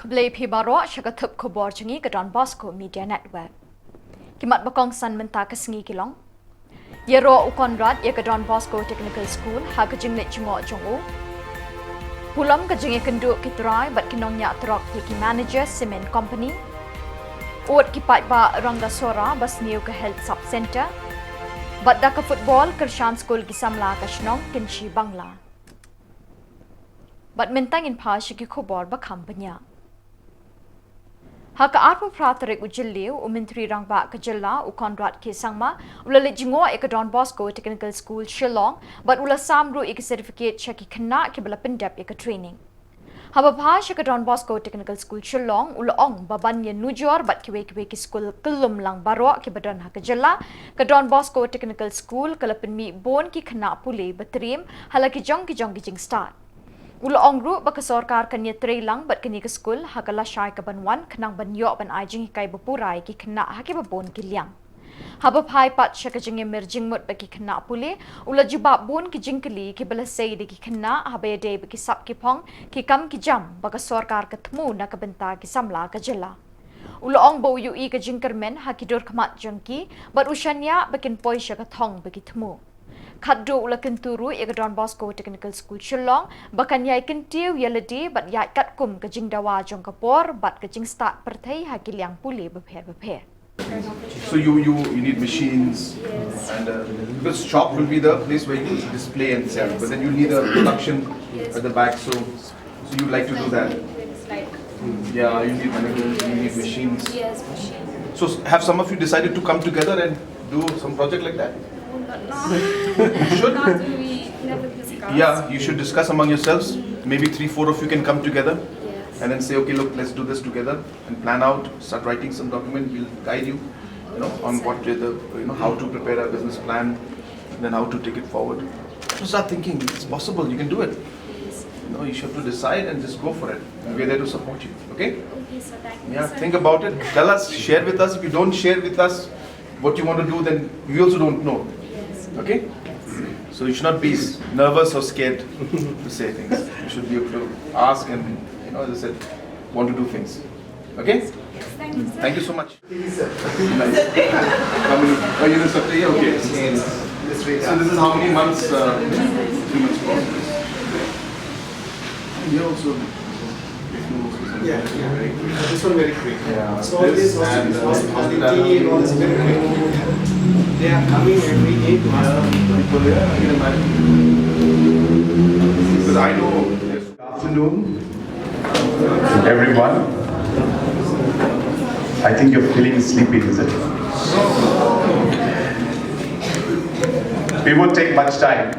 Kublai Pibaro Shakatup KHUBOR Changi Kadon Bosco Media Network. Kimat Bakong San Menta Kasingi Kilong. Yero Ukonrad Yakadon Bosco Technical School Hakajing Chungo Chungu. Pulam Kajing Kandu Kitrai but Kinongya Trok Yaki Manager Cement Company. Ot Kipat Ba Rangasora Bas New Health Sub Center. But Daka Football Kershan School Gisamla Kashnong Kinshi Bangla. But Mentang in Pa Shiki KHUBOR Bakampanya. Haka Arpo Pratarik jylliew Umintri Rangba Kajilla Ukonrad Kisangma Ula Jingo Ekadon Bosco Technical School Shillong but Ula Samru Ika Certificate Chaki Kana Kibala Pindep Ika Training. Hababha Shakadon Bosco Technical School Shillong Ula Ong Babanya Nujor but Kiweki School Kulum Lang Baro Kibadon Hakajilla Kadon Bosco Technical School Kalapin Mi Bon Ki Kana Pule Batrim Halaki Jong Start. Ula ongru baka sorkar kanya lang bat kanya ke school hakala syai kabanwan kenang banyo ban ajing hikai bapurai ki kena haki babon ki liang. Habab hai pat syakajing emerging mut baki kena pule ula jubab bon ki jingkeli ki balasay di ki kena habaya baki sap ki pong ki kam ki jam baka sorkar ketemu na kabenta ki samla ka jylla. Ula ong bo ui ka jingkermen hakidur kamat jengki bat usyanya bakin poi syakathong baki temu. Khaddo ula kenturu Ekadon Bosco Technical School Shillong bakan yai kentiu yaladi bat yai katkum ka jingdawa jong kapor bat ka jing start perthai hakiliang pule beper. So you need machines, yes. And because shop will be the place where you display and sell, yes. But then you need a production, yes. At the back, so you like to do that. Yeah, you need mannequins, you need machines. Yes, machines. So have some of you decided to come together and do some project like that? You should. Not we never discuss. Yeah, you should discuss among yourselves. Maybe 3-4 of you can come together, yes. And then say, okay, look, let's do this together and plan out. Start writing some document. We'll guide you, on what how to prepare a business plan, and then how to take it forward. So start thinking. It's possible. You can do it. Yes. You should have to decide and just go for it. We're there to support you. Okay? Okay, so thank you. Yeah. Think about it. Tell us. Share with us. If you don't share with us what you want to do, then we also don't know. Okay? So you should not be nervous or scared to say things. You should be able to ask and, as I said, want to do things. Okay? Yes, thank you, sir. Thank you so much. Nice. Oh, you know Saturday? Okay. So this is how many months? 3 months course. Here also. Yeah. This one very quick. Yeah. So all this hospitality and all this very quick. They are coming every day to ask people. Yeah, I can imagine. Because I know. Good afternoon, everyone. I think you're feeling sleepy, is it? We won't take much time,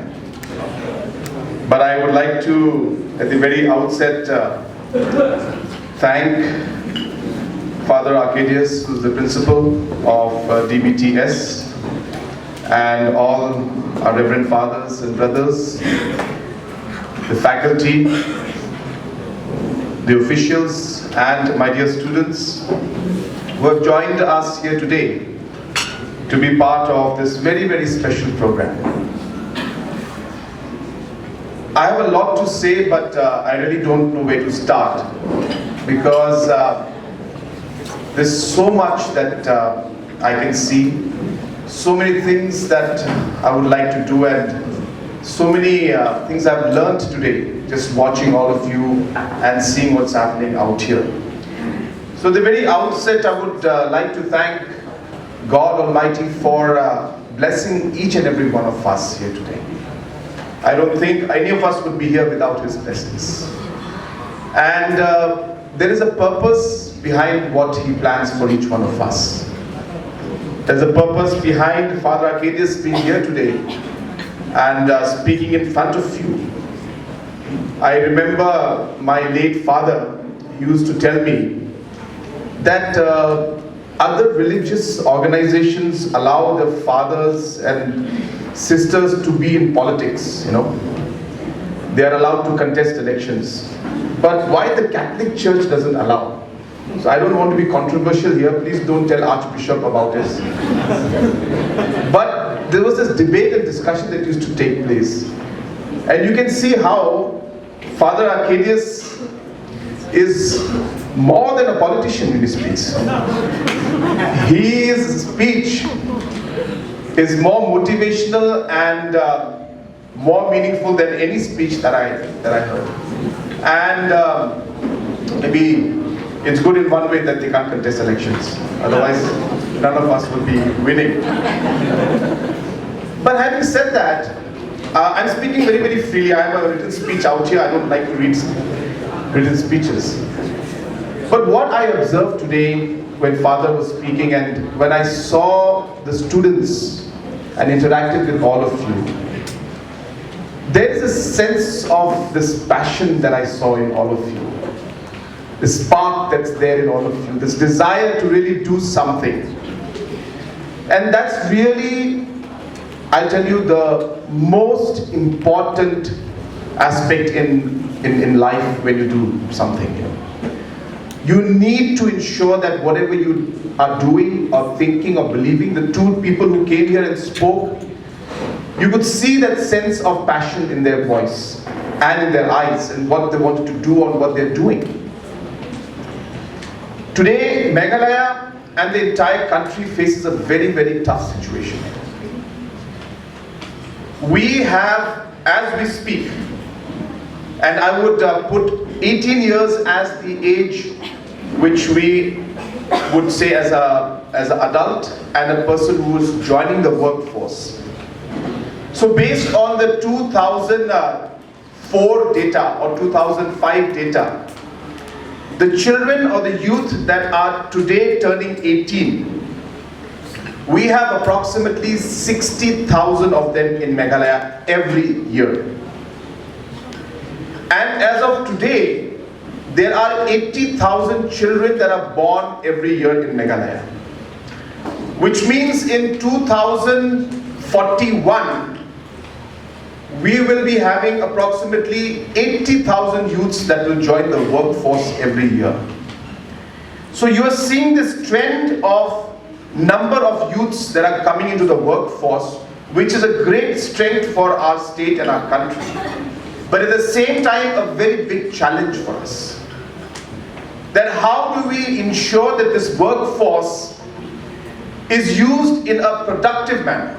but I would like to, at the very outset, thank Father Arcadius, who's the principal of DBTS, and all our Reverend Fathers and Brothers, the faculty, the officials, and my dear students who have joined us here today to be part of this very, very special program. I have a lot to say, but I really don't know where to start because there's so much that I can see, so many things that I would like to do, and so many things I've learned today just watching all of you and seeing what's happening out here. So at the very outset, I would like to thank God Almighty for blessing each and every one of us here today. I don't think any of us would be here without His blessings. And there is a purpose behind what He plans for each one of us. There's a purpose behind Father Arcadius being here today and speaking in front of you. I remember my late father used to tell me that other religious organizations allow their fathers and sisters to be in politics, They are allowed to contest elections. But why the Catholic Church doesn't allow? So I don't want to be controversial here. Please don't tell Archbishop about this. But there was this debate and discussion that used to take place. And you can see how Father Arcadius is more than a politician when he speaks. His speech is more motivational and more meaningful than any speech that I heard. And maybe it's good in one way that they can't contest elections. Otherwise, none of us would be winning. But having said that, I'm speaking very, very freely. I have a written speech out here. I don't like to read written speeches. But what I observed today when Father was speaking and when I saw the students and interacted with all of you, there is a sense of this passion that I saw in all of you. The spark that's there in all of you, this desire to really do something. And that's really, I'll tell you, the most important aspect in life when you do something. You need to ensure that whatever you are doing or thinking or believing, the two people who came here and spoke, you could see that sense of passion in their voice and in their eyes and what they wanted to do or what they're doing. Today, Meghalaya and the entire country faces a very, very tough situation. We have, as we speak, and I would put 18 years as the age which we would say as an adult and a person who is joining the workforce. So based on the 2004 data or 2005 data, the children or the youth that are today turning 18, we have approximately 60,000 of them in Meghalaya every year. And as of today, there are 80,000 children that are born every year in Meghalaya. Which means in 2041, we will be having approximately 80,000 youths that will join the workforce every year. So you are seeing this trend of number of youths that are coming into the workforce, which is a great strength for our state and our country. But at the same time, a very big challenge for us. That how do we ensure that this workforce is used in a productive manner?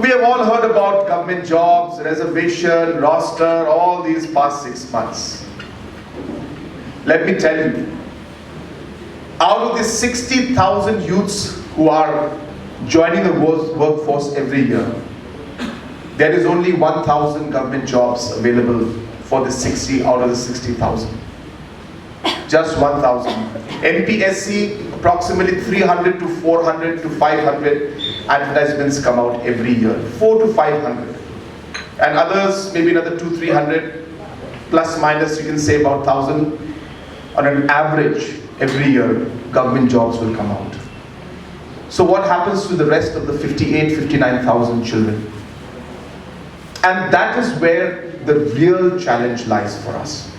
We have all heard about government jobs, reservation, roster, all these past 6 months. Let me tell you, out of the 60,000 youths who are joining the workforce every year, there is only 1,000 government jobs available for the 60 out of the 60,000. Just 1,000. MPSC, approximately 300 to 400 to 500 advertisements come out every year. 400 to 500. And others, maybe another 200-300, plus minus, you can say about 1,000. On an average, every year, government jobs will come out. So what happens to the rest of the 59,000 children? And that is where the real challenge lies for us.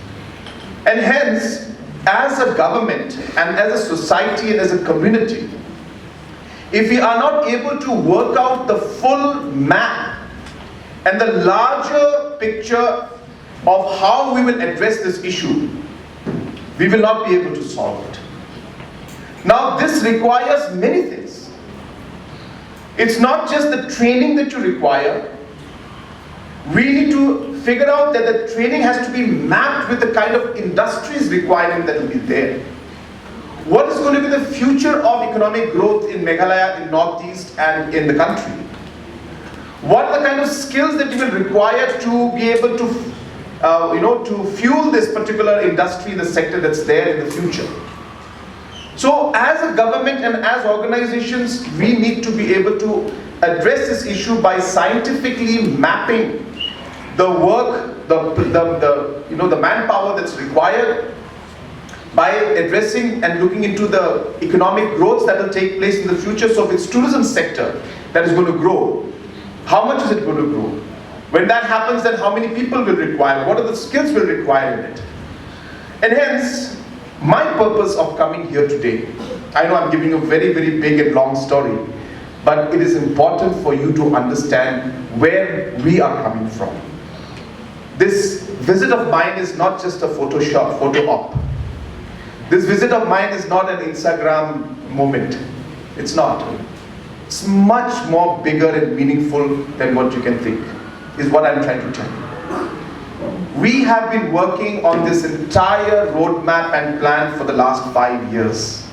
And hence, as a government and as a society and as a community, if we are not able to work out the full map and the larger picture of how we will address this issue, we will not be able to solve it. Now, this requires many things. It's not just the training that you require. We need to figure out that the training has to be mapped with the kind of industries requirement that will be there. What is going to be the future of economic growth in Meghalaya, in Northeast and in the country? What are the kind of skills that you will require to be able to to fuel this particular industry, the sector that's there in the future? So as a government and as organizations, we need to be able to address this issue by scientifically mapping the work, the manpower that's required, by addressing and looking into the economic growth that will take place in the future. So if it's tourism sector that is going to grow, how much is it going to grow? When that happens, then how many people will require? What are the skills will require in it? And hence, my purpose of coming here today, I know I'm giving a very, very big and long story, but it is important for you to understand where we are coming from. this visit of mine is not just a photo op. This visit of mine is not an Instagram moment. It's not. It's much more bigger and meaningful than what you can think, is what I'm trying to tell you. We have been working on this entire roadmap and plan for the last 5 years.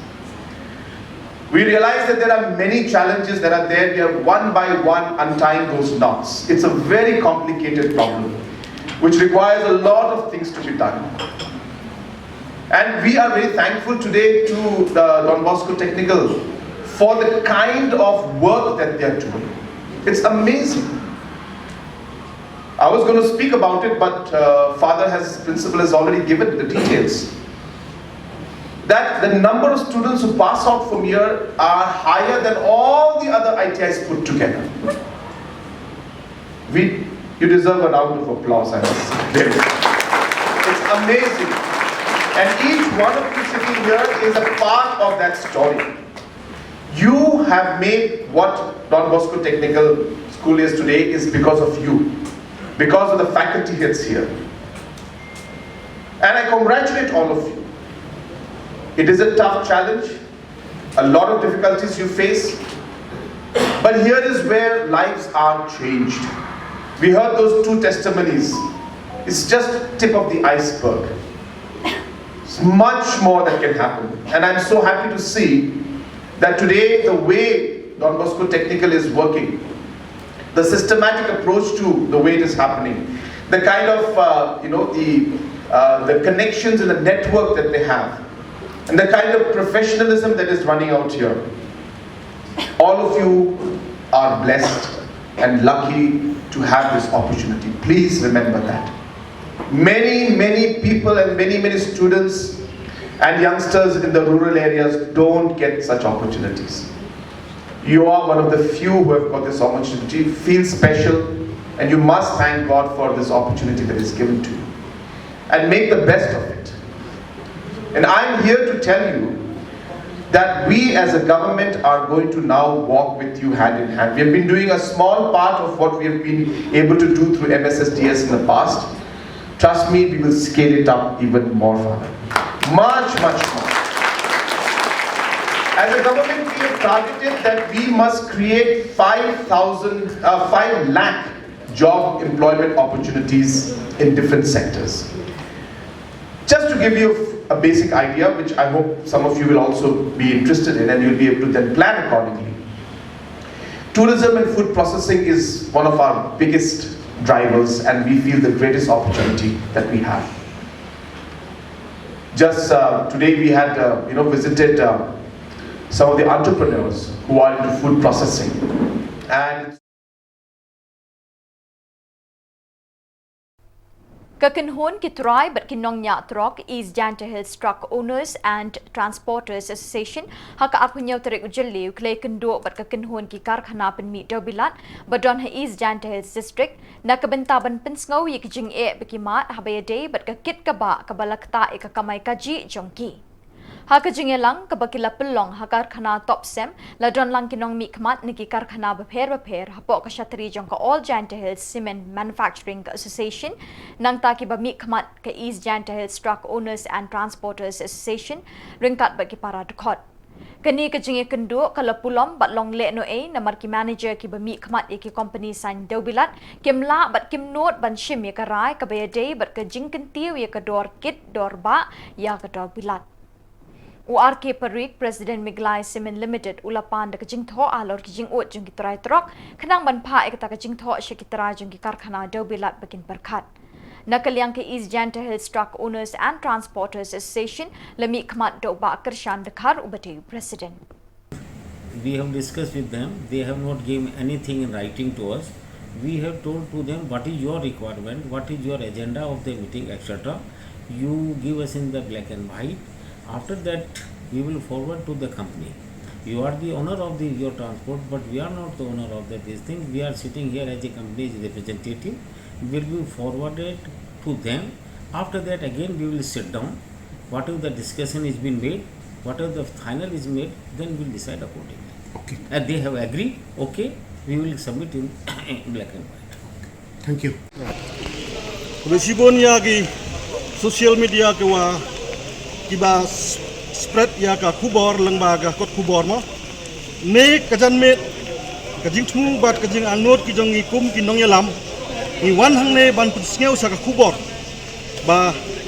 We realize that there are many challenges that are there. We are one by one untying those knots. It's a very complicated problem, which requires a lot of things to be done. And we are very thankful today to the Don Bosco Technical for the kind of work that they are doing. It's amazing. I was going to speak about it, but Principal has already given the details. That the number of students who pass out from here are higher than all the other ITIs put together. You deserve a round of applause, I must say. It's amazing. And each one of you sitting here is a part of that story. You have made what Don Bosco Technical School is today is because of you, because of the faculty heads here. And I congratulate all of you. It is a tough challenge, a lot of difficulties you face, but here is where lives are changed. We heard those 2 testimonies. It's just tip of the iceberg. It's much more that can happen. And I'm so happy to see that today the way Don Bosco Technical is working, the systematic approach to the way it is happening, the kind of the connections and the network that they have, and the kind of professionalism that is running out here. All of you are blessed and lucky to have this opportunity. Please remember that. Many people and many students and youngsters in the rural areas don't get such opportunities. You are one of the few who have got this opportunity. Feel special, and you must thank God for this opportunity that is given to you. And make the best of it. And I'm here to tell you that we as a government are going to now walk with you hand in hand. We have been doing a small part of what we have been able to do through MSSDS in the past. Trust me, we will scale it up even more further. Much more. As a government, we have targeted that we must create 5 lakh job employment opportunities in different sectors. Just to give you a basic idea, which I hope some of you will also be interested in, and you'll be able to then plan accordingly. Tourism and food processing is one of our biggest drivers, and we feel the greatest opportunity that we have. Just today we had visited some of the entrepreneurs who are into food processing, and Kakinhon Kitrai but Kinongnya Trok is Janta Hills Truck Owners and Transporters Association Haka Apunyo Tarik Jylliew Clay Kendo but Kakinhon Ki Karkhana Pen Meet Dobilat but Don East Janta Hills District Nakabentaban Pinsngo Yikijing E Bikimat Habaya Day but Kakit Kaba Kabalakta Ikakamai Kaji Jonki Haka jingelang kabakila pelong hakar khana top sem ladron lang kinong mikmat niki karkhana bapher hapok kashatri jong ka All Janta Hills Cement Manufacturing Association nang taki ba mikmat ka East Janta Hills Truck Owners and Transporters Association ringkat bagi para dekot kani ka jinge kendo kala pulom bat long le no e namar ki manager ki ba mikmat ki company sign dobilat kimla bat kimnot ban shim ka rai ka be day bat ka jingken tiu ka dor kit dor ba ya ka dor bilat URK Parik President Meghalaya Cement Limited ulapan da kajing tho alor kijing ot jung kitrai trok khanang ban pha ekta kajing tho shekitrai jung ki karkhana dobilat bakin barkhat nakaliang ke East Janta Hills Truck Owners and Transporters Association lami khmat do ba karshan dakhar ubati President. We have discussed with them. They have not given anything in writing to us. We have told to them what is your requirement, what is your agenda of the meeting, etc. You give us in the black and white. After that, we will forward to the company. You are the owner of your transport, but we are not the owner of this thing. We are sitting here as a company's representative. We will be forwarded to them. After that, again, we will sit down. Whatever the discussion is being made, whatever the final is made, then we will decide accordingly. Okay. And they have agreed, okay, we will submit in black and white. Thank you. Besibon ya ki social media ke wa kiba spread ya ka KHUBOR lembaga kot KHUBOR mo ne kajan me kajing thu bat kajing angot ki jong ikum ki nong yalam ni wan hang ne ban psngeu sa ka KHUBOR ba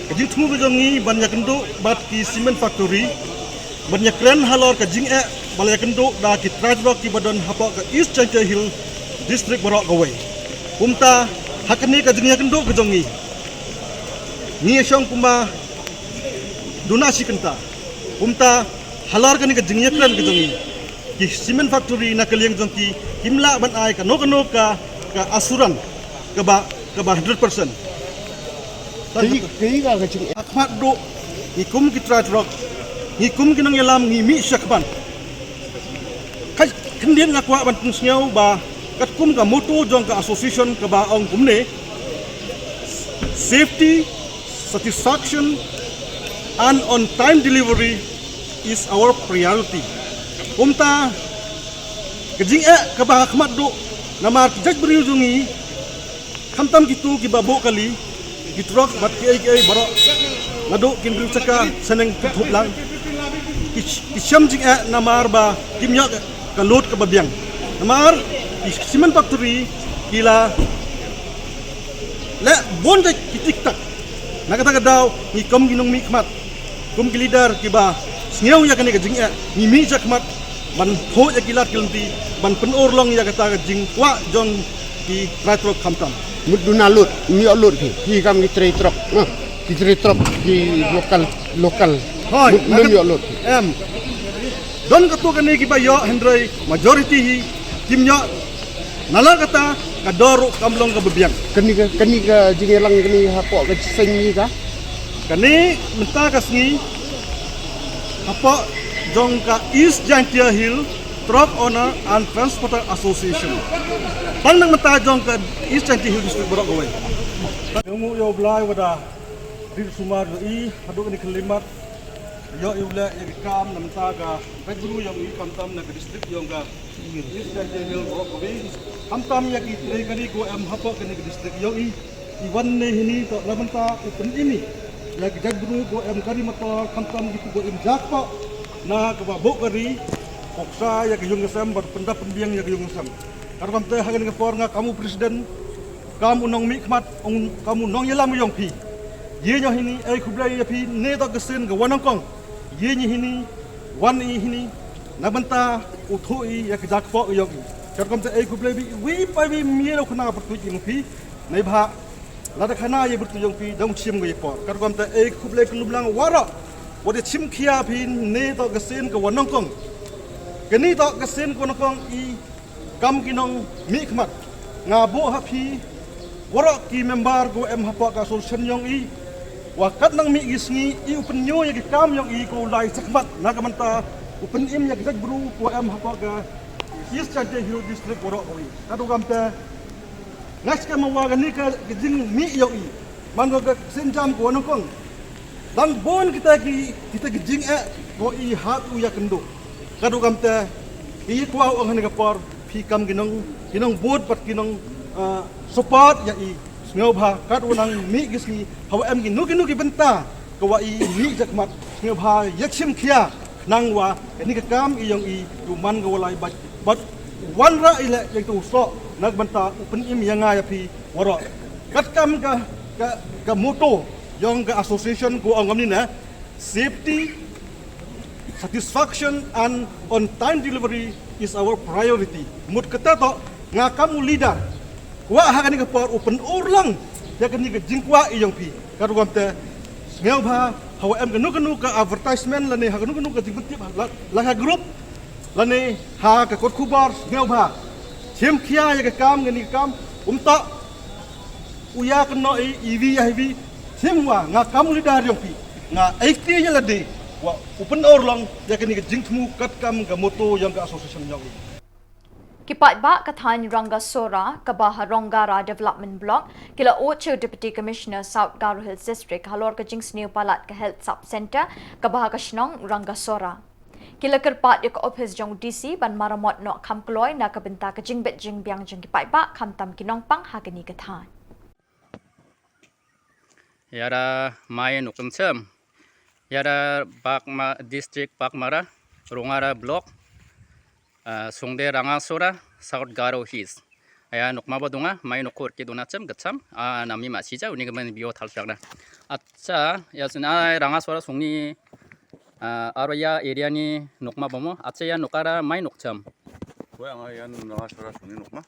kajing thu ki jong ni ban ya kendo bat ki cement factory ban ya kren halor kajing balaya kendo da ki trajro ki badon hapa ka East Chancha Hill district borok gawai kumta hakani kajing ya kendo ki jong ni syong kuma donasi kenta kumta halar kani ka jingya kran ka jongi ki cement factory na kaliang jongki himla ban ai ka no ka asuran ka ba 100% Kaya ka kacing akmat do ikum ki trajrok ikum ki nang yalam ngi mi syakban kai kendien ngakwa ban tungsngau ba kat kum ka moto jong ka association ka ba ong kumne safety satisfaction and on-time delivery is our priority. Kumta kajing kabah khmat do namar jij beriujungi khamtam gitu kibabo kali gitrok bat ki baro ngado kin beriu saka seneng thup lang kisyam jing namar ba kimya ka load ka babyang namar cement factory kila le bonde kitik tak nakata daw ni kom ginong mi khmat kum ki leader kiba sngew ya kani kajing ni mi jakmat ban ho ya kilat kilti ban penor long ya kata kajing wa jong ki ratro khamtam Muduna lut, mi lut ki kam ki trade truck. Ki trade truck ki lokal. Hoi, mi lut. Don katu kani kiba yo hendrai majority hi kimnya nala kata kadoro kamlong ka bebyang Kani ka jingelang kani hapo ka sengi ka. kani menta kasngi apa jong ka East Chancha Hill Truck Owner and Transporter Association pandang menta jong ka East Chancha Hill district borok gawai ngu yo blai wada rir sumar i hadu ni kelimat yo iula ya kam na menta ka rajru yang i kamtam na district yang ka East Chancha Hill borok gawai kamtam ya ki tre kani ko am hapo kani district yo i iwan ne hini to lamenta upun ini ya ki jadru go em kari motor kamtam gitu go em jakpa na ka babo kari oksa ya ki yung sam bar pendap pendiang ya ki yung sam karam te hagen ke por nga kamu presiden kamu nong mi khmat kamu nong yelam yong pi ye nyo hini khublai ya pi ne to gesen ga wanong kong ye ni hini wan i hini na banta uthui ya ki jakpa yo ki karam te khublai bi wi pa bi mi lo khna patui yung pi nei bha lada khana ye bertu yong pi dong chim ge por kar gam ta khuble klublang wara wode chim khia phin ne to gasen ka wanong kong kani to gasen ko nong i kam kinong mi khmat nga bo ha phi wara ki member go em hapa ka solution yong i wa kat nang mi gisngi i upen nyo ye kam yong i ko lai sakmat na ka manta upen im ya gajak bru ko em hapa ka East Chancha Hill district wara ko i kadu gam ta ngas ka mawagan ni ka jing mi yo i mango ka senjam ko no kong dan bon kita jing ko i hat u ya kendo kadu kam te i kwa ang han ka por phi kam ginong board pat ginong support ya i ngau bha kadu nang mi gisni haw em ginu ki benta ko wa i mi jakmat ngau bha yaksim khia nang wa ni ka kam i yong i tu man go lai bat wan ra ile yang tu so nagbanta upen im yanga ya pi waro kat kam ka moto yang ka association ko ang ni na safety satisfaction and on time delivery is our priority mut kata to nga kamu leader wa ha kani ka por upen urlang ya kani ka jingkwa iyong pi karu gamte ngau bha hawa em kanu ka advertisement la ne ha kanu ka jingtip la ha group la ne ha ka kot KHUBOR ngau bha Sim kia ya kam ngani kam umta uya keno EV ya heavy sim wa nga kam lidar yong pi nga IT ya lade wa upen orlong ya kani jingthmu kat kam ga moto yang ga association yong Kipat ba kathan Ranga Sora Kabaha Rongara Development Block kila Ocho Deputy Commissioner South Garo Hills District halor ka jing snew palat ka Health Sub Center Kabaha ka Shnong Ranga Sora Kila kerpat ya ka office jong DC ban maramot no kam kloy na kabenta ka jing bet jing biang jing kipai ba kam tam kinong pang hagani kathan Yara Mai Nukumsem. Yara Bakma District Bakmara, Rongara Block, Songde Rangasora, South Garo Hills. Aya nukmaba dunga, Mai Nukur Kidunacem, Gatsam, Nami Masija, Unigaman Bio Talshagna. Atsa, Yasuna Rangasora Songni Aroya area ni nukmabomo, Atsaya Nukara Mai Nukcham. Well, I am not sure of Nukma.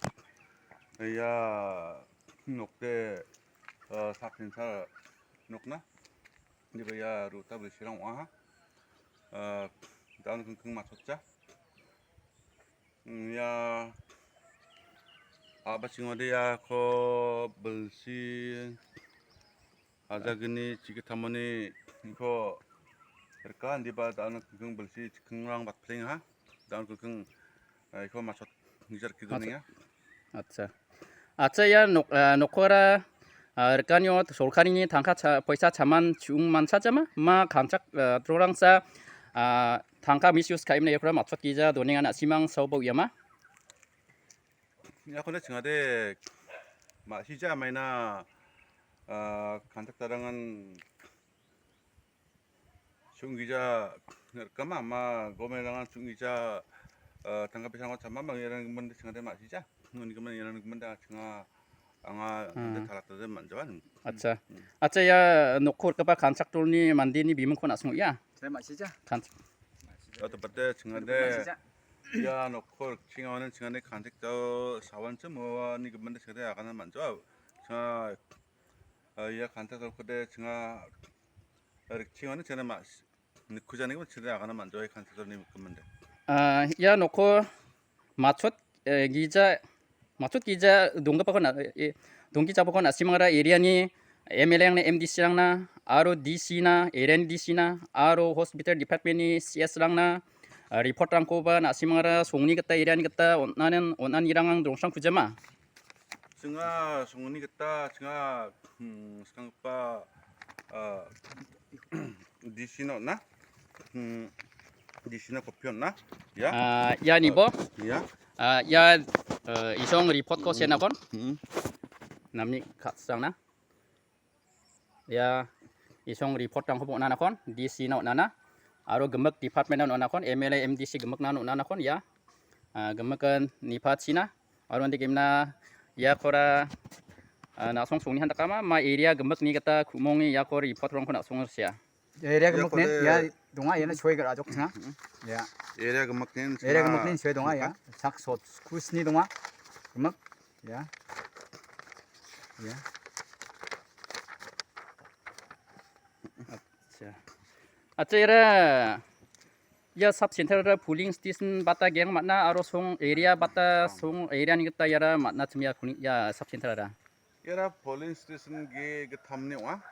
Nukte Sapinta Nukna. Nibaya Ruta with Shillong Waha. Down Kung Machocha. Ya Abachimodia ko Belsi Azagini Chikitamoni ko Erkan diba down Kung Belsi Kungrang Batling ha. Down Kung ko Machot Nijar Kidunia. 아차야 노코라 르카니오 솔카니니 당카 포이사 자만 중만 찾자마 마 간착 드로랑사 당카 미스유스 카임네 예프라 맞췄 기자 도닝한 아시망 서보 야마 야 근데 증하대 마시자 마이나 간탁다랑은 중기자 까마 아마 고메랑은 중기자 당카 비상과 잠만 방이라는 건데 증하대 마시자 이거만 이라는 건데 증하 앙아 근데 달았다데 만져한 아차야 노코 그바 간착 돌니 만디니 비문코 나송이야 제 마시자 간착 어떤 버때 증하대 야 놓고 칭하는 칭하네 간택도 사원쯤 뭐니 그만데 세대 아가는 만져 자 야 간택도 그대 칭하 칭하는 전에 마 그자네 그 세대 아가는 만져 간택도님 그만데 야 놓고 맞췄 기자 동급하거나 동기자보거나 시망라 에리아니 ML랑 MDC랑나 아로 DC나 LNDC나 아로 호스피탈 디파트먼트 CS랑나 리포트랑 코바 나시망라 송니 갔다 에리아니 갔다 나는 원안 이랑랑 동상 구제마 증아 송니 갔다 증아 스강빠 DC나 DC나 코피었나 야 니보 야 이성 리포트 거 세나건 남니 카스장나 야 이성 리포트랑 호보 나나건 DC 나 나나 아로 gemuk department na kon MLA MDC gemuk na kon ya gemukan nipachina aron digimna ya kora na song songni handa kama ma area gemuk ni kata kumongi ya kor report rong na song sia area gemuk ne ya donga yana choi gar ajok chna ya area gemuk ne choi donga ya sak so kusni donga gemuk ya 아짜라 야 삽센터라 풀링 스테이션 바타 갱 맞나 아로 송 에리아 바타 송 에리아니 갔다 야라 맞나 쯤야 야 삽센터라 야라 폴링 스테이션 게 탐네 와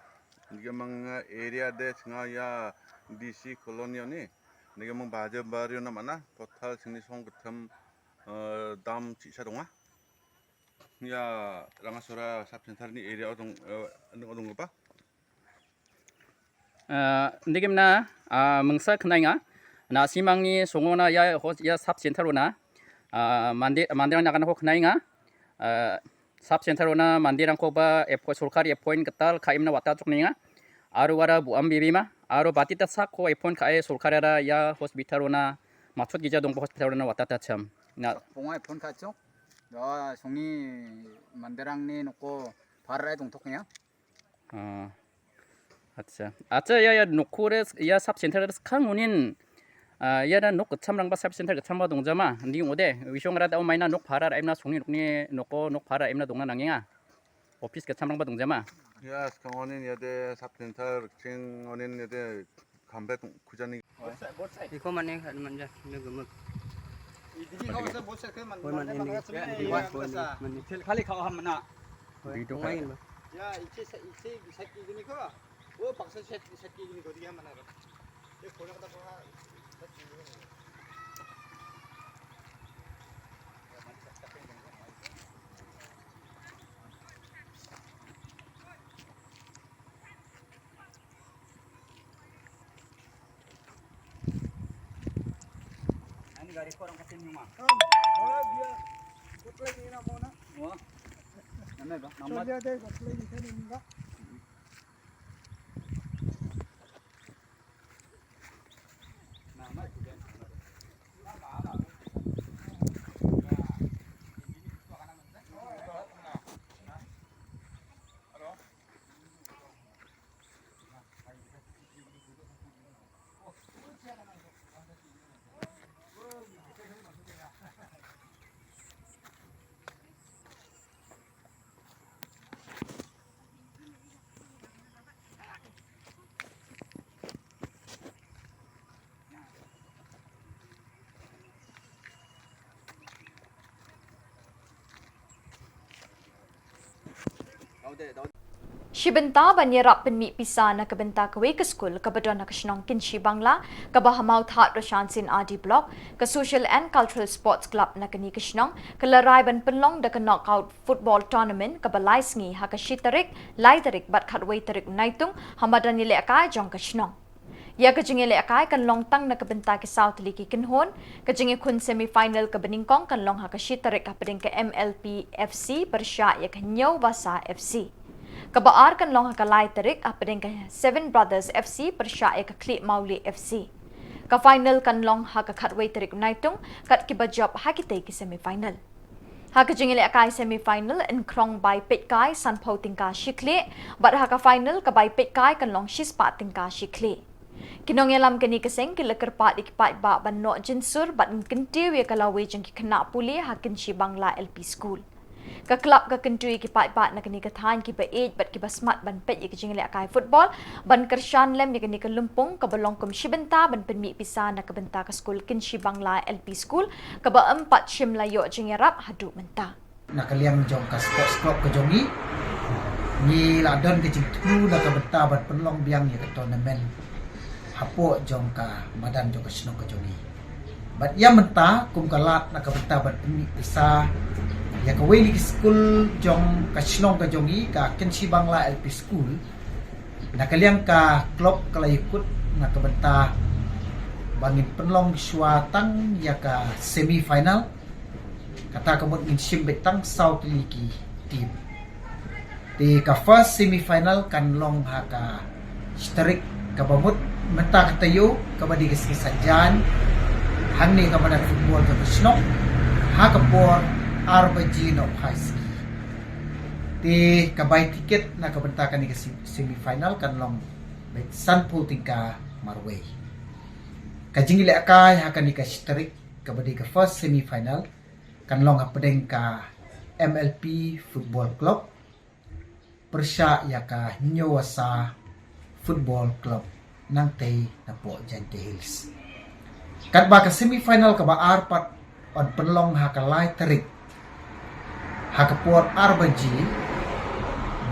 이게 망 에리아 데 층아야 DC 콜로니오니 내가 뭐 바저 바리오나 맞나 토탈 승리 송 그탐 담 지사동아 야 랑아소라 삽센터니 에리아 어동 거 봐 느낌나 멍사 큰나이가 나 시망니 송오나 야 삽센터로나 만디랑 나가는 거 큰나이가 삽센터로나 만디랑 코바 에포 솔카리 에포인 그딸 카임나 왔다 쪽니가 아루와라 부암 비비마 아루 바티타 사코 에포인 카에 솔카라라 야 호스피탈로나 마초 기자 동부 호스피탈로나 왔다 참나 봉화 에포인 카쪽 너 송이 만데랑니 놓고 바라에 동톡이야 아차 야야 노코레 야 삽센터레스 칸우닌 야나 녹 참랑 바 삽센터 참바 동자마 니 오데 위숑라 다 마이나 녹 바라 아임나 송니 녹니 녹고 녹 바라 아임나 동나 낭행아 오피스 참랑 바 동자마 야 스강원인 야데 삽센터 칭원인 야데 감배 구자니 이거 만에 만자 너그 이디기 가서 보세 그 만나 칼리 가고 한나 야 이체 새끼 이니까 오 박사 새끼 이니까 어디 한번 알아 이 고려가다 봐 아니 가리 거랑 같은 놈아 dia kotlek ni na muna namanya ba namanya de kotlek ni kan Shibenta banyerap penmi pisa na kabenta kawe ke skul kabadon na kasnong kinshi bangla kabahamau that rashansin adi block ke social and cultural sports club na kani kasnong kalarai ban penlong da knockout football tournament kabalai sngi hakashitarik laidarik bat khatwei tarik naitung hamadan ile akai jong kasnong ya kajinge le akai kan long tang na kabenta ke south liki kinhon kajinge kun semi final ka beningkong kan long hakashitarik kapading ke MLP FC persya ya kanyo basa FC Kabaar kan long hakalai tarik apading ka Seven Brothers FC persya ka Klip Mauli FC. Ka final kan long hakakhatway tarik naitung kat kibajab hakitay ki semi-final. Hakajingile akay semi-final in krong by Pitkai Sanpo tingka shikli but haka final ka by Pitkai kan long shispa tingka shikli. Kinong yalam kani kaseng kilakarpat ikipat ba banno jinsur but kintiw ya kalawe jang kikana puli hakin si Bangla LP School. Ka club ka kentui ki pat na kani ka than ki ba 8 bat ki ba smart ban pet ki jingle akai football ban kershan lem ni kani ka lumpung ka balong kum shibenta ban penmi pisa na ka benta ka school kinshi Bangla LP School ka ba 4 shimla yo jingerap hadu menta na kaliang jong ka sports club ka jongi ni ladon ke jingtu na ka benta ban penlong biang ya ka tournament hapo jong ka madan jong ka sno ka jongi bat ya menta kum kalat na ka benta ban penmi pisa ya kawai ni school jong ka Shillong ka jongi ka Kinshi Bangla LP School na kaliang ka klub kala ikut na kabenta bangin penlong suatang ya ka semi final kata kamot ngin sim betang South Liki team di ka first semi final kan long ha ka historic ka bamut menta katayo kabadi sajan hangni ka pada football ka Shillong ha ka por Arbajino High School. Di kabay tiket na kabentakan ni semi-final kan long bet Sanpo tingka Marway. Kajingile akay hakan ni ka historic kabadi ka first semi-final kan long hapadeng ka MLP Football Club persya ya ka Nyawasa Football Club nang tay na po Jante Hills. Kat ba ka semi-final ka ba arpat on penlong hakalay tarik hakapor arbaji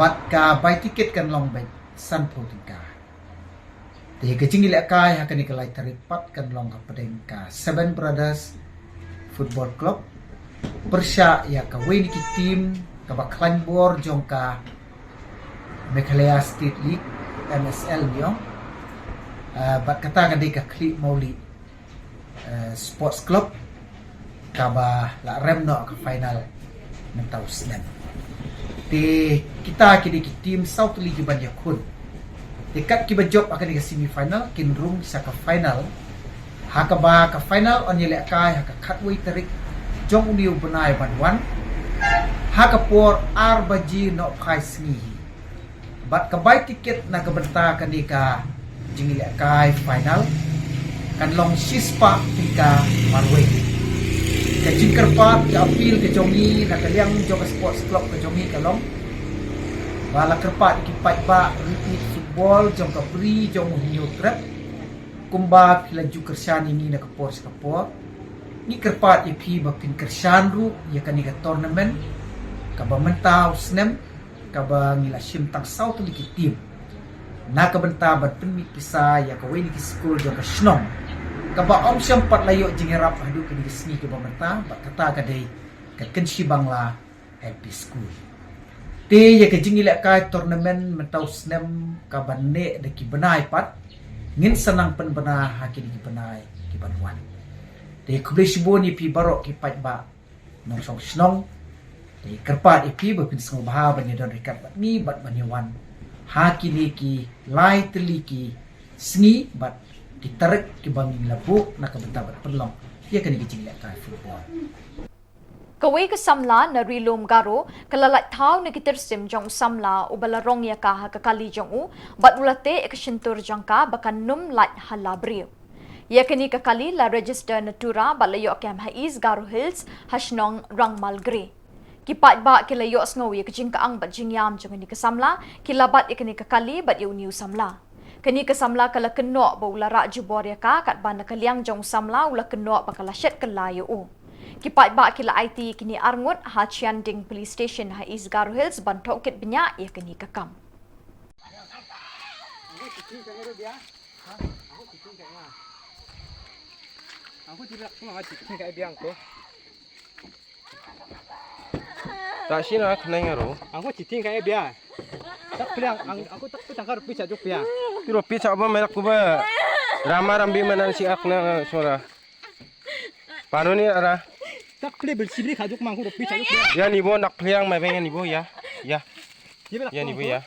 bat ka buy ticket kan long bet Sanpo tingka te kajingile akay hakan ikalay taripat kan long hapadeng ka Seven Brothers Football Club persya ya ka winiki team ka baklan bor jong ka Meghalaya State League MSL niyo bat kata ka di ka Klip Mauli Sports Club ka ba la remno ka final ng taus nan. Di kita kini ki team South League banyak kun. Dekat ki job akan di semi-final kinrung sa ka final. Haka ba ka final on yele akay haka katway tarik jong uniu bunay banwan. Haka por arbaji no kai snihi. Bat ka buy ticket na kabenta kan di ka jingile akay final kan long shispa tika Marway. Kajing kerpat ke apil ke jongi na kaliang jong sports club ke jongi kalong bala kerpat ikipat ba repeat football jong ka bri jong hinyo trap kumba pilaju kersan ini na kapor ni kerpat ipi bakin kersan ru ya kan ka tournament ka ba mentau snem ka ba ngila sim tang South Liki team na ka benta bat penmi pisa ya ka weni ki school jong ka Shillong kaba om siyang patlayo jingerap hadu ke disni ke pemerintah bat kata kadai ke Kinshi Bangla LP School te ya ke jingile ka tournament mentau snem ka banne de ki benai pat ngin senang pen bena hakin ki benai ki banwan te kublesibo ni pi barok ki pat ba nong song snong te kerpat ipi bapin sngo baha banya don rekat bat ni bat banyawan hakini ki lai teliki sni bat ditarik ke banging labu na kabenta bat perlong ya kan gijing lek kai football Kawai ke samla na rilom garo kalalat tau na kitersim jong samla ubalarong ya ka kakali jong u bat ulate eksintur jong ka bakan num lat halabrio ya kani kakali la register natura balayo kem haiz garo hills hasnong rangmal gre kipat ba kilayo sngowi kajing kaang bat jingyam jong ni kasamla kilabat ikani kakali bat yu new samla kani kasamla kala kenok ba ulara jubor ya ka kat ban kaliang jong samla ula kenok ba kala shet kalayo u Kipat ba kila IT kini arngut ha Chianding Police Station ha East Garo Hills bantok kit benya ia kini kakam. Aku tidak semua cikin kayak biang tu. Tak sih nak kena ngaruh. Aku cikin kayak biang. Tak biang, aku tak tangkar pisah juk biang. Tiro pisah apa merek kuba. Ramah rambi mana si akna suara. Paru ni arah. Tak beli bersih beli kajuk mangku pisah juk biang. Ya nibo nak biang mai bengan nibo ya. Ya. Ya nibo ya.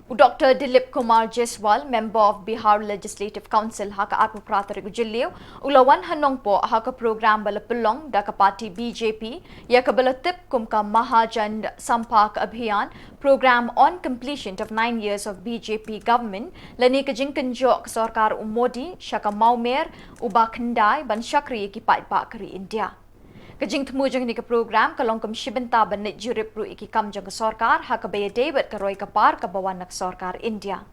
Dr. Dilip Kumar Jaiswal, member of Bihar Legislative Council, haka Apu Pratarigu jylliew, ulawan hanongpo haka program bala pelong da ka parti BJP, ya ka bala tip kum ka Mahajan Sampak Abhiyan, program on completion of 9 years of BJP government, lani ka jingkan jok sarkar Modi, shaka Maumer, uba khandai ban shakri ki paitpa kari India. Kajing temujang ni ke program kalongkam shibenta banit jurip ru iki kamjang ke sarkar ha ka baya David ka roy kapar ka bawan nak sarkar India.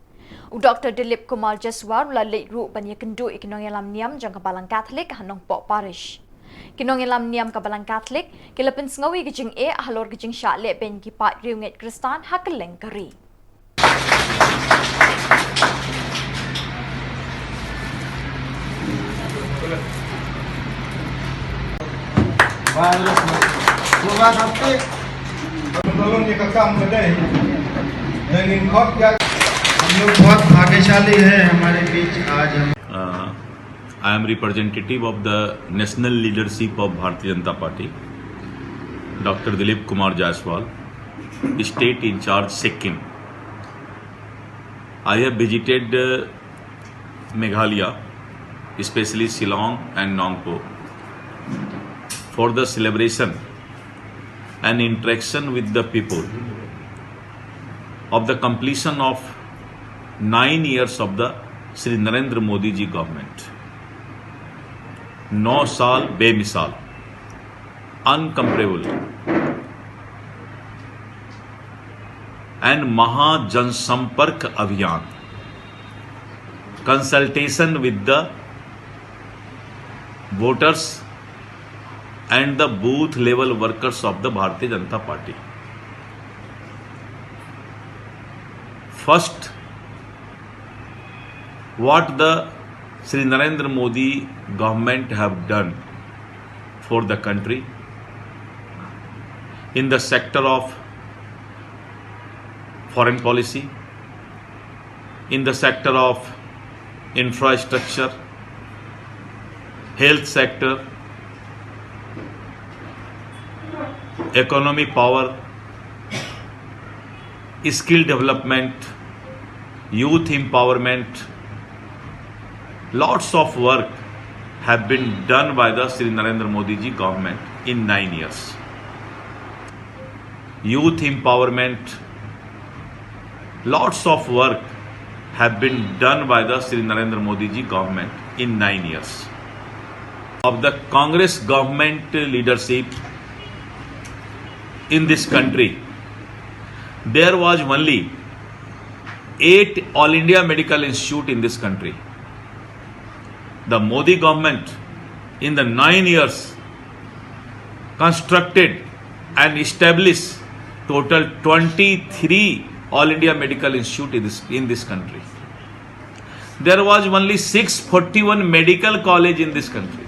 Dr. Dilip Kumar Jaiswal lalai ru banya kendu ikinong yalam niam jang ka balang Catholic hanong po parish. Kinong yalam niam ka balang Catholic kilapin ngawi kajing halor kajing sya le ben ki pat riunget Kristan ha kaleng kari. Semoga sampai tolong dikekang kedai dengan khot ya हम लोग बहुत भाग्यशाली हैं हमारे बीच आज हम I am representative of the national leadership of Bharatiya Janata Party, Dr. Dilip Kumar Jaiswal, State in charge Sikkim. I have visited Meghalaya, especially Shillong and Nongpo, for the celebration and interaction with the people of the completion of 9 years of the Shri Narendra Modi ji government. 9 साल बेमिसाल, uncomparable, and Maha Jansampark Abhiyan, consultation with the voters and the booth level workers of the Bharatiya Janata Party. First, what the Shri Narendra Modi government have done for the country in the sector of foreign policy, in the sector of infrastructure, health sector, economic power, skill development, youth empowerment. Lots of work have been done by the Shri Narendra Modi ji government in 9 years. Youth empowerment, lots of work have been done by the Shri Narendra Modi ji government in 9 years. Of the Congress government leadership in this country, there was only 8 All India Medical Institute in this country. The Modi government in the 9 years constructed and established total 23 All India Medical Institute in this country. There was only 641 medical college in this country.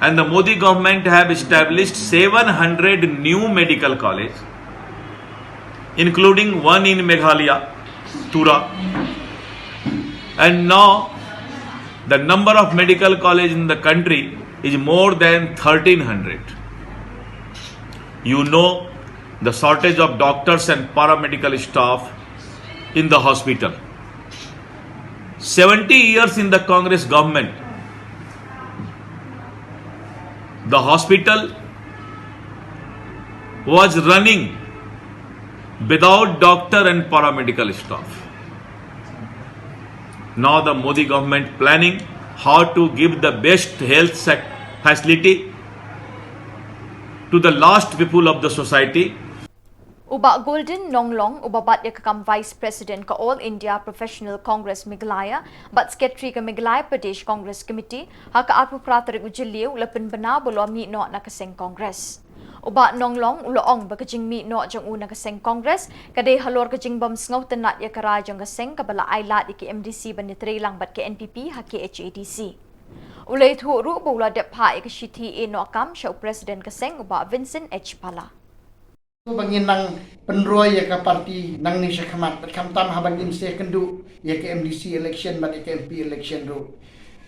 And the Modi government have established 700 new medical college, including one in Meghalaya, Tura. And now the number of medical colleges in the country is more than 1300. You know the shortage of doctors and paramedical staff in the hospital. 70 years in the Congress government, the hospital was running without doctor and paramedical staff. Now the Modi government planning how to give the best health facility to the last people of the society. Ubak Golden Nonglong ubabat ya kakam Vice President ka All India Professional Congress Meghalaya, bat Secretary ka Meghalaya Pradesh Congress Committee, haka atmo pratarik jylliew lapin bana bolo mi no na kaseng Congress. Ubak Nonglong uloong bakajing mi no jang una kaseng Congress, kadai halor kajing bam sngaw tenat ya kara jang kaseng kabala ailat iki MDC banitri lang bat ke NPP ha KHADC. Ulay thuru bula depha ikashiti e no akam siya President kaseng ubak Vincent H. Pala. Bangin nang penroy ya ke parti nang ni syakmat kam tam habangin se kendu ya ke MDC election bat ke MP election ro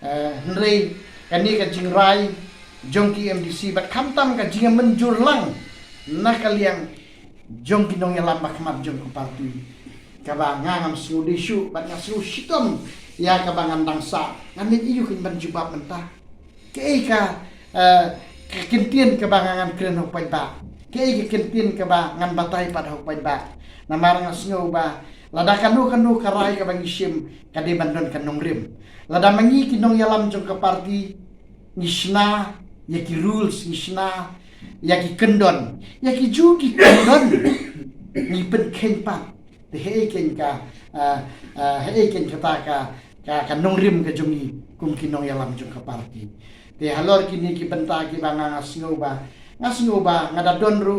hnrei kani ka jingrai jongki MDC bat kam tam ka jinga menjur lang nak kaliang jongki nong yalam bakmat jong ke parti ka bangam sudi syu bat ngasu sitom ya ka bangan dangsa ngani iyu kin ban jubab mentah ke ka kentien ke bangangan kren hopai ba kaya kentin ke ba ngan batay pada hukay ba na marang asngaw ba lada kanu karay ka bang isim kadi bandon kanong rim lada mangi kinong yalam jong ka parti ngisna yaki rules ngisna yaki kendon yaki jugi kendon ni pen kenpa de heken ka heken kata ka kanong rim ka jongi kum kinong yalam jong ka parti de halor kini ki benta ki bang asngaw ba ngasngo ba ngadadon ru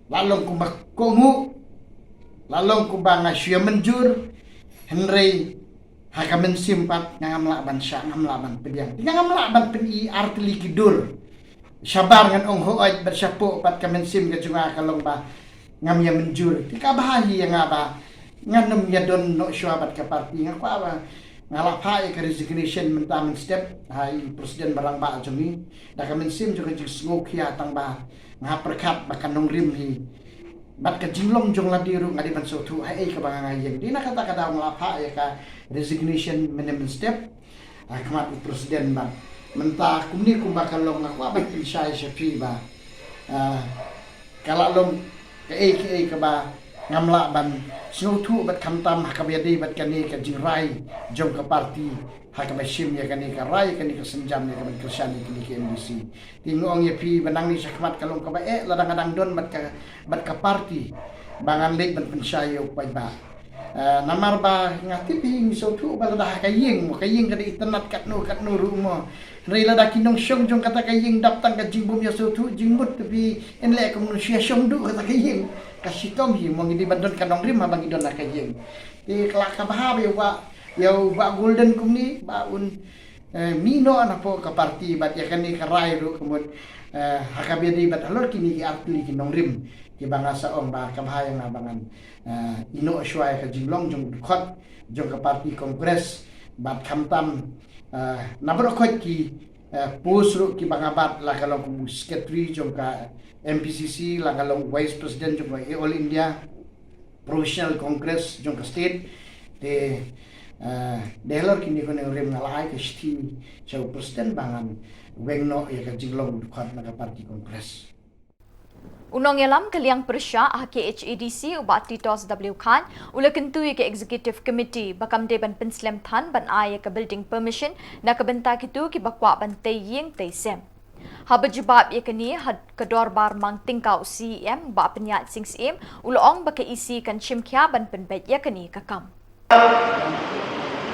lalong kumbak kongu lalong kumbang ngasya menjur henrei hakamen simpat ngamla ban sya ngamla ban pediang ngamla ban pedi artili kidur sabar ngan ong hooj bersyapo pat kamen sim ka junga kalong ba ngamya menjur tika bahayi yang aba nganem ya don no syabat ka parti ngako aba ngalapa ke resignation mentamen step hai presiden barang ba jumi da kamen sim juga jing smokia tang ba ngaperkat bakanong rim hi bat ka jinglong jong ladiru ngadi ban sotu hai ka bang ngayeng dina kata ngalapa ya ka resignation mentamen step akmat presiden ba mentah kumni kum bakalong ngako ba pisai sepi ba kala long ke ka ba ngamla ban snotu bat kamtam hakabiadi bat kani ka jingrai jong ka parti hakabasim ya kani ka rai kani ka senjam ya kani kersyani kani ka MDC tingong ya pi banang ni sakmat kalong ka ba ladang-ladang don bat ka parti bangan lek ban pensayo pai ba namar ba ngati pi misotu ba dah kaying mo kaying kada itenat katnu rumo rela da kinong syong jong kata kaying daptang ka jingbum ya sotu jingbut tapi enle ka manusia syong du kata kaying kasitong hi mong di bandon kanong rim abang idon na kayeng di kelak kabahab ya ba golden kumni ba un mino ana po ka parti bat ya kani karai ru kumut hakabiadi bat halor kini ki artli kinong rim ki bangasa ong ba kabahayang abangan ino syai ka jinglong jong khot jong ka parti kongres bat kamtam nabrokot ki pusru ki bangabat la kalong ku secretary jong ka MPCC la kalong vice president jong ka All India Professional Congress jong ka state de delor kini ko nang rem ngalai ka sti sa president bangan wengno ya ka jinglong khot na ka parti kongres. Unong yalam kaliang persya KHADC ubat Titos W Khan ula kentui ke executive committee bakam deban penslem than ban ay ka building permission na kabenta kitu ki bakwa ban taying taysem habajibab yakani had kador bar mang tingkau CM ba penyat sing CM ulong ba ka isi kan chimkya ban penbet yakani kakam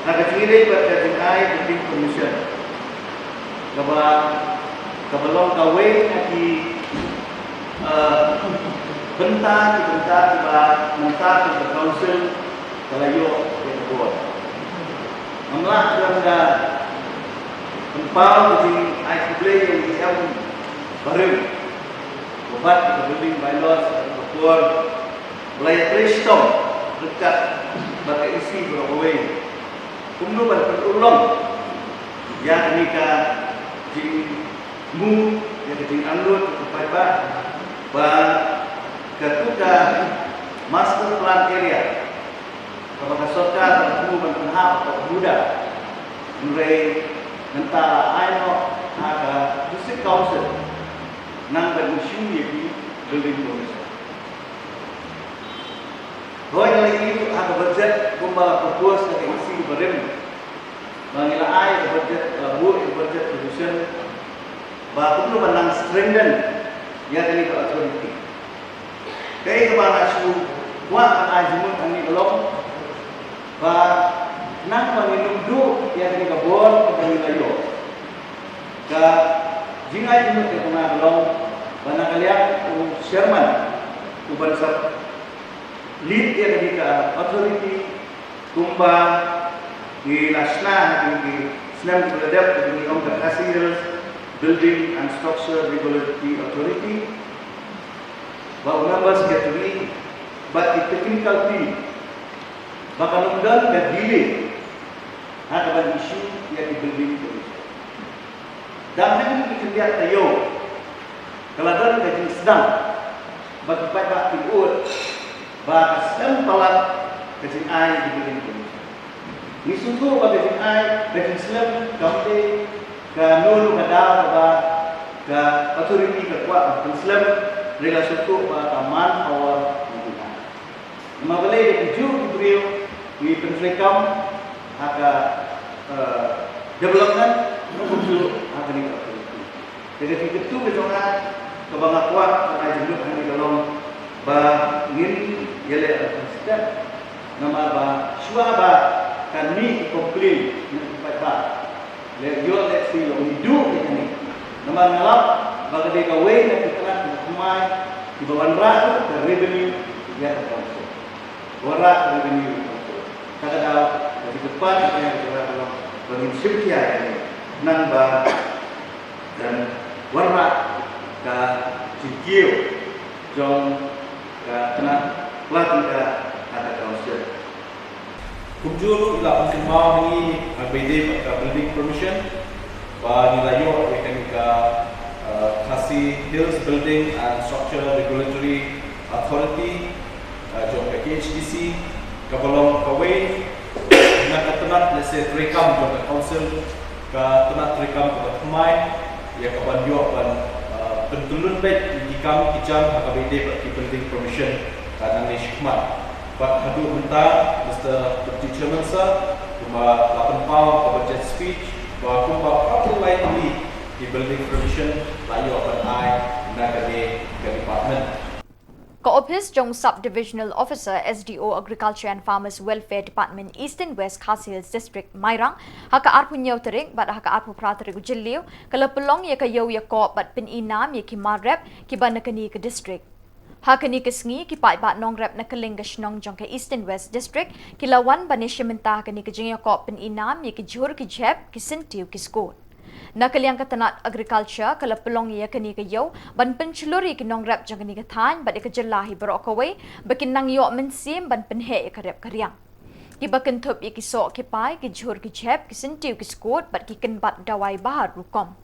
nakatiri ba ka ay building permission kabalong kawe aki benta ba menta ke council kalayo ke board mamla kerana empau di IPA yang baru buat ke building bylaws keluar mulai kristong dekat bagi isi berapa kumdu berulung ya nikah di mu yang di anlut kepada ba ketuka master plan area kepada sokar hubungan penhap atau muda mulai mentara aino ada district council nang bermusim di building commission Roy lagi itu ada budget kumbala propose ke isi berem mangila ai budget budget solution ba perlu menang strengthen ya kini ke authority Kaya kepada su, wah anak jemut ani belum, bah nak menginum du yang ini kabur kembali layu. Ke jingai jemut ke tengah belum, mana kalian Sherman, bersab lead yang ini ke authority, tumbang di Lasna di Senam Beradab di Om Terkasih Building and Structure Regulatory Authority. Bahwa members get to be, but the technical team, bahkan undang dan delay, ada isu yang di building itu. Dan hanya kita lihat tayo, kalau ada kajian sedang, bagi pada tiur, bahkan sedang pelat kajian air di building itu. Ini sungguh bagi kajian air, kajian selam, kampe, ke nul, ke dah, ke authority, ke kuat, kajian selam. Relasi itu taman awal menggunakan. Mabalai di tujuh April di penflekam haka development untuk haka ni tak perlu. Jadi itu betul-betul kebangan kuat kerana jumlah kami dalam ingin ialah konsisten nama suara kami komplain pada let's see what we do ini. Nama ngalap bagi dia kawin dan kita kumai di bawah berat dan revenue dia terkonsum. Berat revenue terkonsum. Kadang-kadang dari depan yang kita dalam prinsip dia ini nambah dan warna ke jylliew jong ke tenang pelatih ke ada konsum. Kunjul ila pensimau ini BD building permission nilaiyo akan ke Khasi Hills Building and Structure Regulatory Authority jom ke KHDC kabalong kawin nak ketenat lese terekam jom ke council ke tenat terekam ke Khmai ya kaban yo ban pentulun baik dikam kijam HKBD bagi building permission kanang ni Shikmat but hadu mentah Mr. Deputy Chairman sir cuma 8 pound ke budget speech bahwa kumpa properly likely di building permission layu akan nagade ke department. Ka-Office Jong Sub-Divisional Officer SDO Agriculture and Farmers Welfare Department East and West Khasi Hills District Mairang haka arpu nyau tering bad haka arpu prateri jylliew kala pelong ya ka yau ya ko bad pen inam ya ki marep ki banakani ke district. Hakani kesngi ki pai bat nong rep na keling ke Shillong jong ke East and West District ki lawan banisya mentah kani ke jengya ko pen inam ya ki jhur ki jep ki sentiu ki skot. Nakaliang katanat agriculture kala pelong ya kani ke yau ban penchluri ki nong rep jong kani ke than bad ke jellahi berok kawai bakin nang yo mensim ban penhe ke rep karyang. Ki bakin thup ya ki sok ki pai ki jhur ki jep ki sentiu ki skot bad ki ken bat dawai bahar rukom.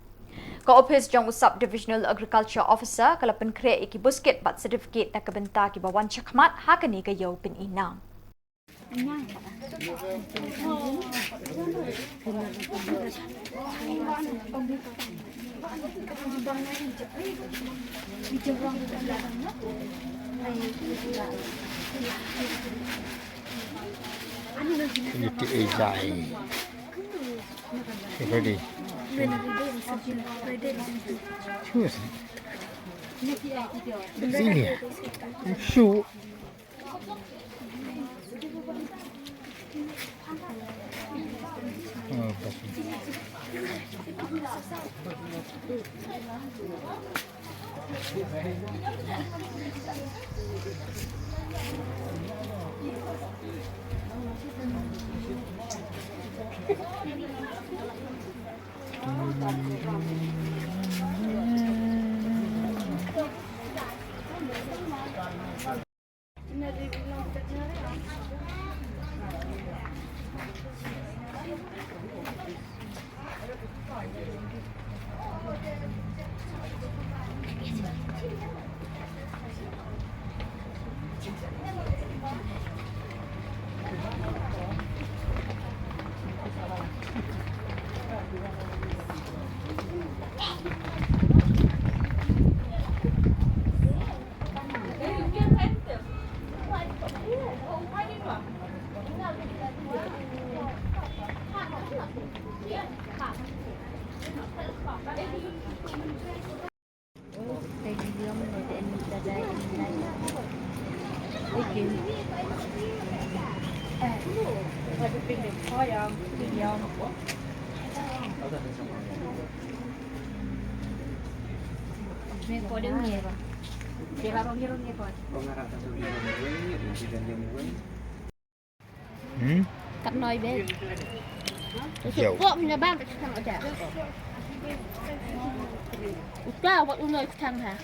Ka-Office Jong Sub-Divisional Agriculture Officer kala penkre iki busket bat certificate na kabenta ki bawan chakmat hakani ke yau pen inang. Ready. Choose. Sini. Shoe. Oh, Cắt nói bên. Dầu. Vợ mình là ba cái thằng ở chả. Cao bọn người thằng hả?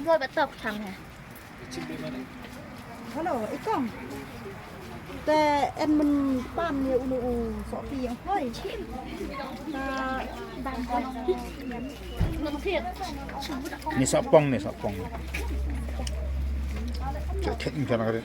Người bắt tập thằng hả? Hello, ikong. Te en men pam ni ulu so pi yang hoi. Na dan Ngâm thiệt. Ni sopong ni sopong. Cek cek ni kana kare.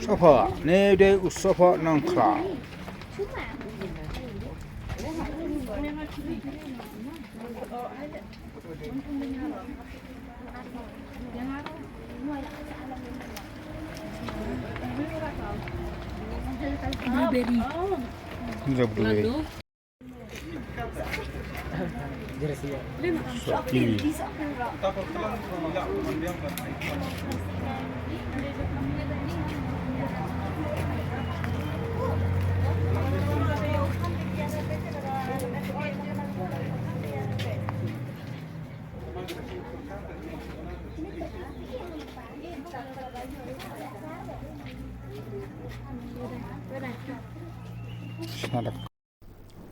Sofa, ne de usofa nang kra. Blueberry. Ni blueberry. Kiwi.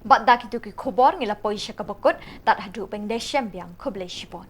Bat dak itu ki khobor ngila poisha kabakut tat hadu pengdeshem biang khoble shibon.